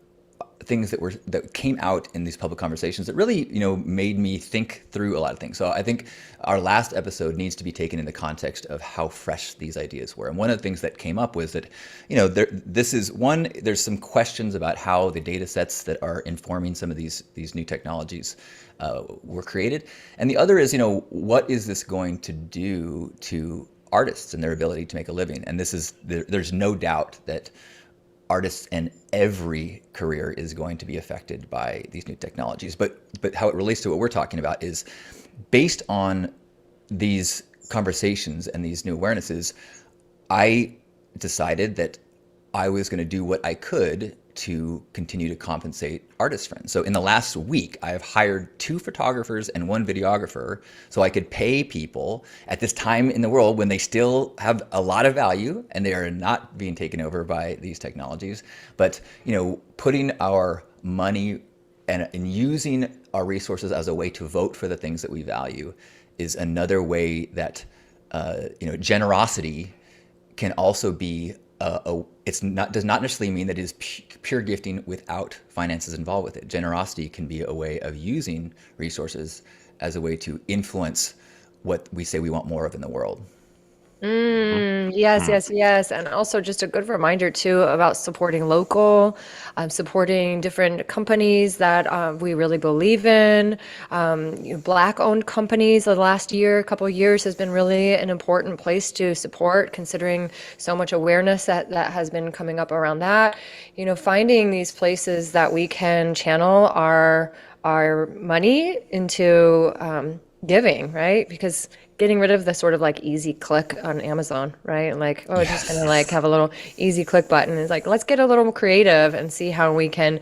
things that came out in these public conversations that really made me think through a lot of things. So I think our last episode needs to be taken in the context of how fresh these ideas were. And one of the things that came up was that there's some questions about how the data sets that are informing some of these new technologies were created, and the other is what is this going to do to artists and their ability to make a living. And there's no doubt that artists in every career is going to be affected by these new technologies. But how it relates to what we're talking about is based on these conversations and these new awarenesses, I decided that I was going to do what I could to continue to compensate artist friends. So in the last week, I have hired 2 photographers and 1 videographer so I could pay people at this time in the world when they still have a lot of value and they are not being taken over by these technologies. But, putting our money and using our resources as a way to vote for the things that we value is another way that, generosity can also be does not necessarily mean that it is pure gifting without finances involved with it. Generosity can be a way of using resources as a way to influence what we say we want more of in the world. Yes. And also just a good reminder too about supporting local, supporting different companies that we really believe in. Black-owned companies the last couple of years has been really an important place to support, considering so much awareness that has been coming up around that. Finding these places that we can channel our money into giving, right? Because getting rid of the sort of like easy click on Amazon, right? Like, just gonna like have a little easy click button. It's like, let's get a little more creative and see how we can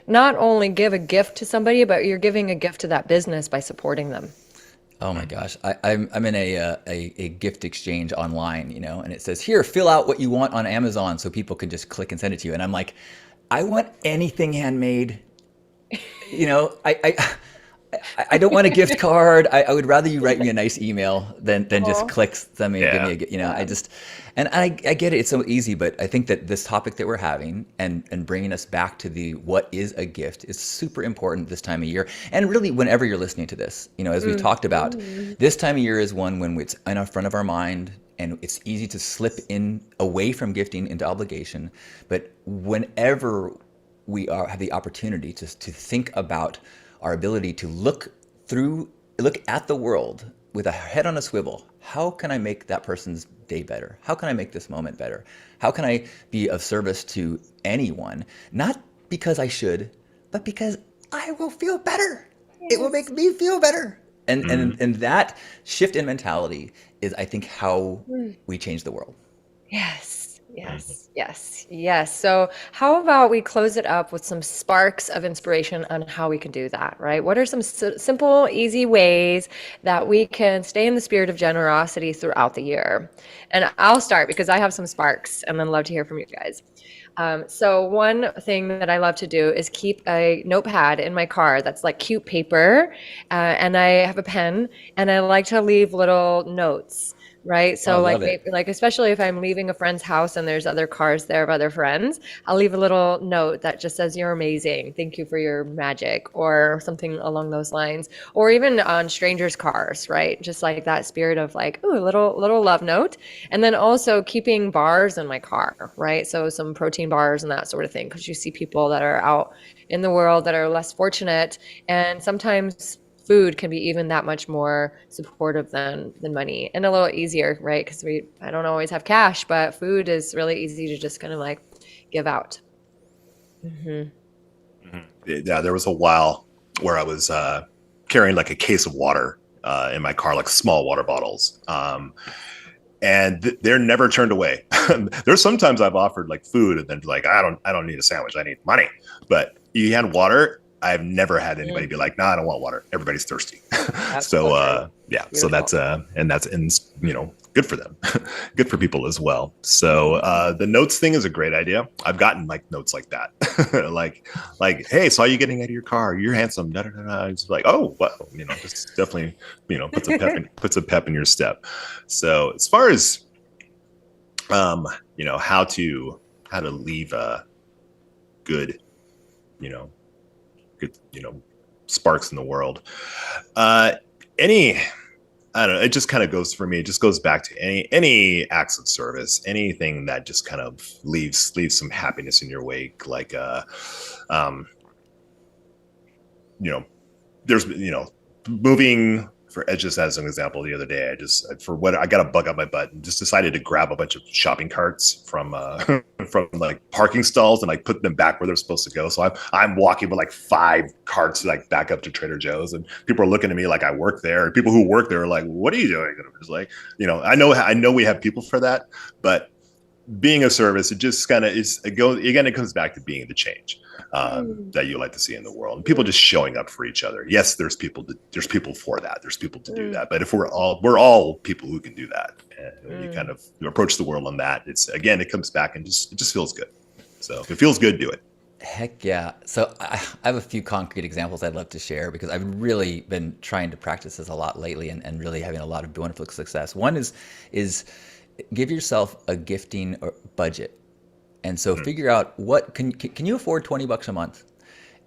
not only give a gift to somebody, but you're giving a gift to that business by supporting them. Oh my gosh, I'm in a gift exchange online, and it says, here, fill out what you want on Amazon so people can just click and send it to you. And I'm like, I want anything handmade. I don't want a gift card. I would rather you write me a nice email than just click something and give me I get it. It's so easy, but I think that this topic that we're having and bringing us back to what is a gift is super important this time of year. And really whenever you're listening to this, as we've talked about, this time of year is one when it's in front of our mind and it's easy to slip in away from gifting into obligation. But whenever we have the opportunity to think about our ability to look at the world with a head on a swivel. How can I make that person's day better? How can I make this moment better? How can I be of service to anyone? Not because I should, but because I will feel better. Yes. It will make me feel better. And that shift in mentality is, I think, how we change the world. Yes. So how about we close it up with some sparks of inspiration on how we can do that, right? What are some simple, easy ways that we can stay in the spirit of generosity throughout the year? And I'll start because I have some sparks and then love to hear from you guys. So one thing that I love to do is keep a notepad in my car that's like cute paper, and I have a pen, and I like to leave little notes. Right. So like especially if I'm leaving a friend's house and there's other cars there of other friends, I'll leave a little note that just says, you're amazing. Thank you for your magic, or something along those lines, or even on strangers' cars. Right. Just like that spirit of like, ooh, a little love note. And then also keeping bars in my car. Right. So some protein bars and that sort of thing, because you see people that are out in the world that are less fortunate, and sometimes food can be even that much more supportive than money, and a little easier, right? Because I don't always have cash, but food is really easy to just kind of like give out. Yeah, there was a while where I was carrying like a case of water in my car, like small water bottles. And they're never turned away. There's sometimes I've offered like food and then like, I don't need a sandwich. I need money. But you had water. I've never had anybody be like, no, I don't want water. Everybody's thirsty. That's So, so true. yeah, so Beautiful. and you know, good for them, good for people as well. So, the notes thing is a great idea. I've gotten like notes like that, like, hey, saw you getting out of your car. You're handsome. Da, da, da, da. It's like, oh, well, you know, just definitely, you know, puts a pep in your step. So, as far as, you know, how to leave a good, you know, you know, sparks in the world. Any, I don't know, it just kind of goes for me. It just goes back to any acts of service, anything that just kind of leaves some happiness in your wake. Like, you know, there's, you know, moving for just as an example, the other day, I got a bug up my butt and just decided to grab a bunch of shopping carts from from like parking stalls and like put them back where they're supposed to go. So I'm walking with like 5 carts like back up to Trader Joe's, and people are looking at me like I work there. And people who work there are like, "What are you doing?" And I'm just like, you know, I know we have people for that, but being of service, it just kind of is. It goes again. It comes back to being the change that you like to see in the world, and people just showing up for each other. Yes, there's people for that. There's people to do that. But if we're all people who can do that, and you kind of approach the world on that, it comes back and it just feels good. So if it feels good, do it. Heck yeah. So I have a few concrete examples I'd love to share because I've really been trying to practice this a lot lately and really having a lot of wonderful success. One is give yourself a gifting or budget. And so figure out what can you afford $20 a month?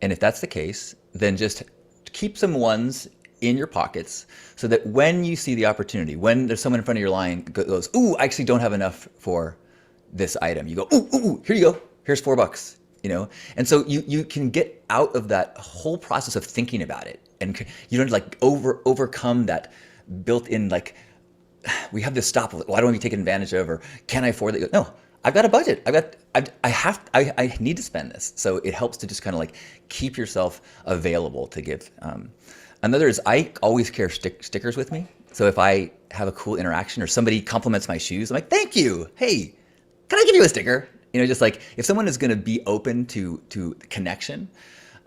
And if that's the case, then just keep some ones in your pockets so that when you see the opportunity, when there's someone in front of your line goes, ooh, I actually don't have enough for this item. You go, ooh, here you go. Here's $4, you know? And so you can get out of that whole process of thinking about it. And you don't like overcome that built in, like, we have this stop of, well, I don't want to be taken advantage of, or can I afford it? No, I've got a budget. I need to spend this. So it helps to just kind of like keep yourself available to give. Another is I always carry stickers with me. So if I have a cool interaction or somebody compliments my shoes, I'm like, thank you. Hey, can I give you a sticker? You know, just like if someone is going to be open to connection,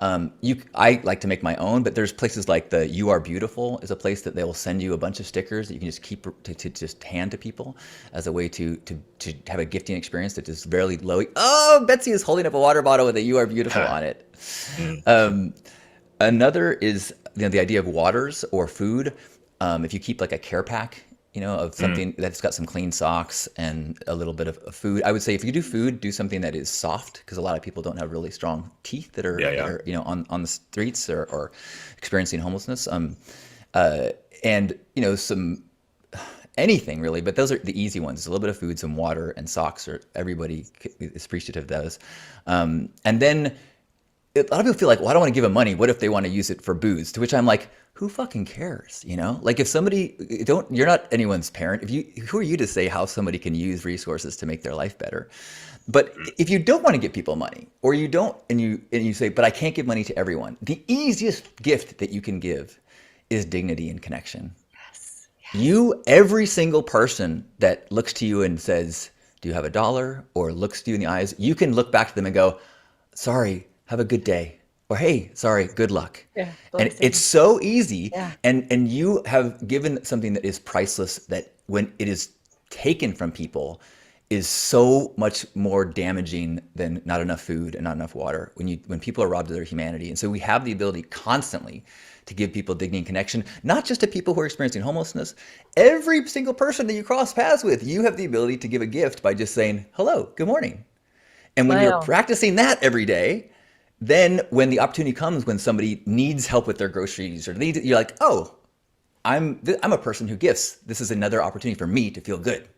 I like to make my own, but there's places like the You Are Beautiful is a place that they will send you a bunch of stickers that you can just keep to just hand to people as a way to have a gifting experience that is very low. Oh, Betsy is holding up a water bottle with a You Are Beautiful on it. Another is, you know, the idea of waters or food. If you keep like a care pack, you know, of something that's got some clean socks and a little bit of food. I would say if you do food, do something that is soft, because a lot of people don't have really strong teeth that are, that are, you know, on the streets or experiencing homelessness. And, you know, some anything really, but those are the easy ones. A little bit of food, some water, and socks, or everybody is appreciative of those. And then a lot of people feel like, well, I don't want to give them money. What if they want to use it for booze? To which I'm like, who fucking cares? You know, like if somebody you're not anyone's parent. Who are you to say how somebody can use resources to make their life better? But if you don't want to give people money, or you don't, and you say, but I can't give money to everyone. The easiest gift that you can give is dignity and connection. Every single person that looks to you and says, do you have a dollar? Or looks to you in the eyes, you can look back to them and go, sorry, have a good day. Or, hey, sorry, good luck. Yeah, and it's so easy. Yeah. And you have given something that is priceless, that when it is taken from people is so much more damaging than not enough food and not enough water, when people are robbed of their humanity. And so we have the ability constantly to give people dignity and connection, not just to people who are experiencing homelessness. Every single person that you cross paths with, you have the ability to give a gift by just saying, hello, good morning. And when you're practicing that every day, then when the opportunity comes, when somebody needs help with their groceries, or you're like, oh, I'm a person who gifts. This is another opportunity for me to feel good.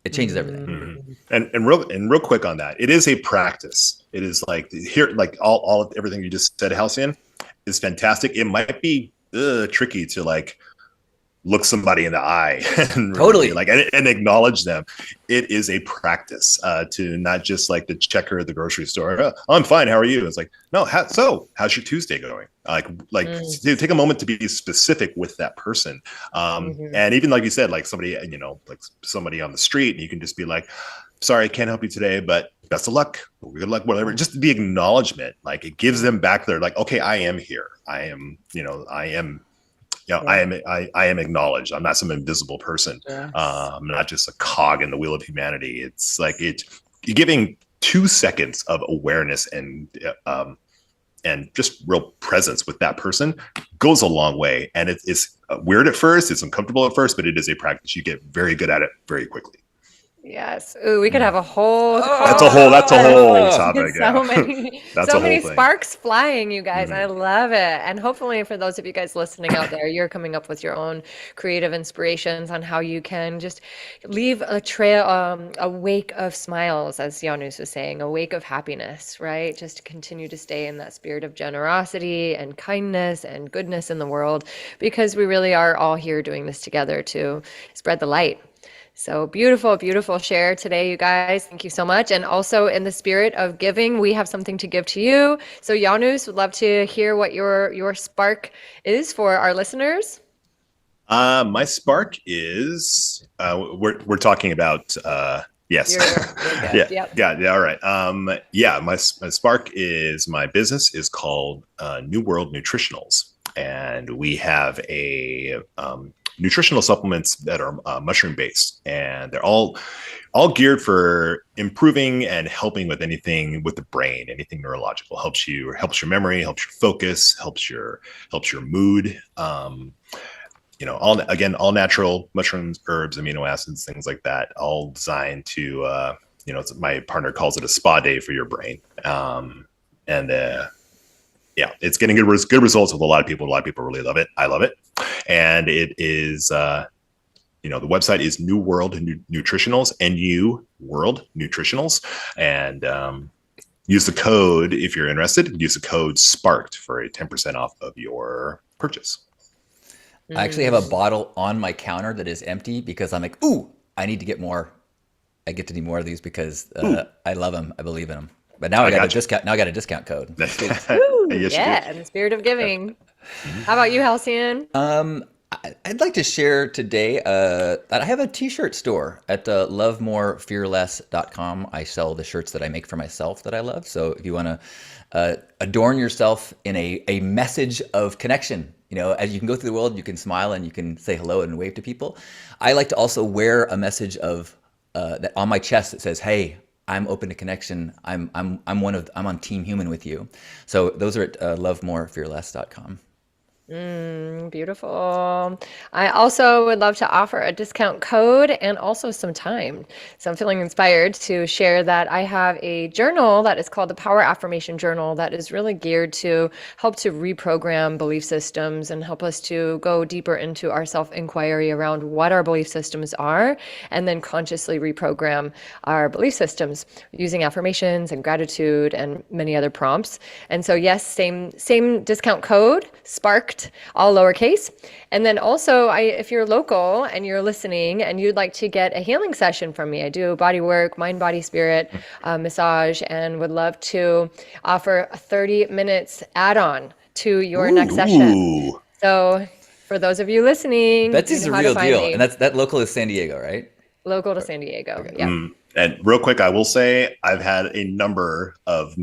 It changes everything. And real quick on that, it is a practice. It is like here, like everything you just said, Halcyon, is fantastic. It might be tricky to like look somebody in the eye and Totally. like and acknowledge them. It is a practice to not just like the checker at the grocery store. Oh, I'm fine. How are you? It's like, no. How's your Tuesday going? Like take a moment to be specific with that person. And even like you said, like somebody, like somebody on the street, and you can just be like, sorry, I can't help you today, but best of luck, good luck, whatever. Just the acknowledgement, like it gives them back their like, okay, I am here. I am, I am acknowledged. I'm not some invisible person. Yes. I'm not just a cog in the wheel of humanity. It's like you're giving 2 seconds of awareness and just real presence with that person goes a long way. And it's weird at first. It's uncomfortable at first, but it is a practice. You get very good at it very quickly. Yes. Ooh, we could have a whole That's a whole topic. So many, That's so a whole many thing. sparks flying, you guys. I love it. And hopefully for those of you guys listening out there, you're coming up with your own creative inspirations on how you can just leave a trail, a wake of smiles, as Janus was saying, a wake of happiness, right? Just to continue to stay in that spirit of generosity and kindness and goodness in the world, because we really are all here doing this together to spread the light. So beautiful, beautiful share today, you guys. Thank you so much. And also in the spirit of giving, we have something to give to you. So Janus, would love to hear what your spark is for our listeners. My spark is we're talking about yes. You're good. Yeah. All right. My spark is my business is called NuWorld Nutritionals, and we have a nutritional supplements that are mushroom based, and they're all geared for improving and helping with anything with the brain, anything neurological. Helps your memory, helps your focus, helps your mood. All natural mushrooms, herbs, amino acids, things like that, all designed to my partner calls it a spa day for your brain. It's getting good results with a lot of people. A lot of people really love it. I love it. And it is, the website is NuWorld Nutritionals, NuWorld Nutritionals. And use the code, if you're interested, use the code SPARKED for a 10% off of your purchase. I actually have a bottle on my counter that is empty because I'm like, ooh, I need to get more. I get to need more of these because I love them. I believe in them. But now I got a discount. Now I got a discount code. Ooh, yeah, in the spirit of giving. How about you, Halcyon? I'd like to share today that I have a t-shirt store at lovemorefearless.com. I sell the shirts that I make for myself that I love. So if you want to adorn yourself in a message of connection, as you can go through the world, you can smile and you can say hello and wave to people. I like to also wear a message of that on my chest that says, "Hey, I'm open to connection. I'm on Team Human with you." So those are at lovemorefearless.com. Beautiful. I also would love to offer a discount code and also some time. So I'm feeling inspired to share that I have a journal that is called the Power Affirmation Journal that is really geared to help to reprogram belief systems and help us to go deeper into our self-inquiry around what our belief systems are, and then consciously reprogram our belief systems using affirmations and gratitude and many other prompts. And so yes, same discount code, SPARKED, all lowercase. And then also, if you're local and you're listening and you'd like to get a healing session from me, I do body work, mind, body, spirit, massage, and would love to offer a 30 minutes add-on to your next session. So for those of you listening, Betsy's a real deal. And that local is San Diego, right? Local to San Diego. Okay. Yeah. And real quick, I will say I've had a number of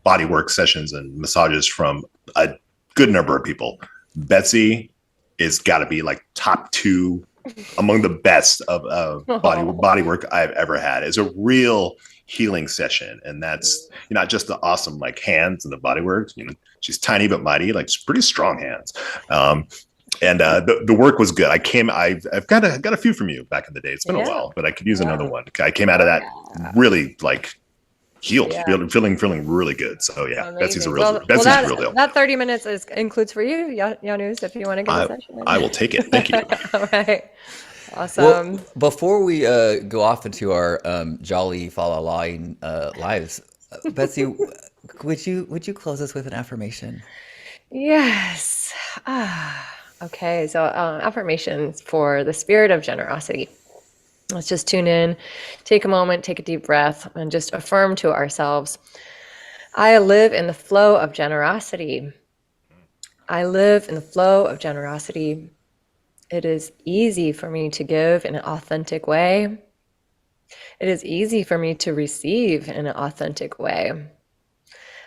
bodywork sessions and massages from a good number of people. Betsy is got to be like top 2 among the best of body work I've ever had. It's a real healing session, and that's not just the awesome like hands and the body work. She's tiny but mighty, like pretty strong hands. And the work was good. I've got a few from you back in the day. It's been a while, but I could use another one. I came out of that really like healed, feeling really good. So yeah, amazing. Betsy's a real deal. That 30 minutes includes for you, Janus, if you want to get a session. I will take it. Thank you. All right. Awesome. Well, before we go off into our jolly fa la lives, Betsy, would you close us with an affirmation? Yes. Okay, so affirmations for the spirit of generosity. Let's just tune in, take a moment, take a deep breath, and just affirm to ourselves, I live in the flow of generosity. I live in the flow of generosity. It is easy for me to give in an authentic way. It is easy for me to receive in an authentic way.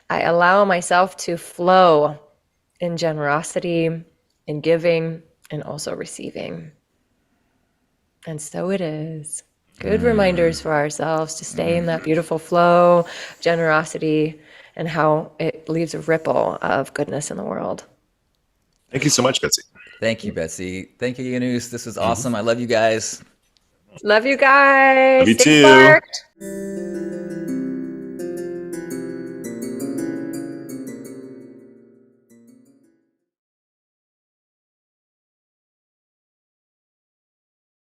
I allow myself to flow in generosity, in giving, and also receiving. And so it is. Good reminders for ourselves to stay in that beautiful flow, generosity, and how it leaves a ripple of goodness in the world. Thank you so much, Betsy. Thank you, Betsy. Thank you, Janus. This was awesome. I love you guys. Love you guys. Love you Stay too. sparked.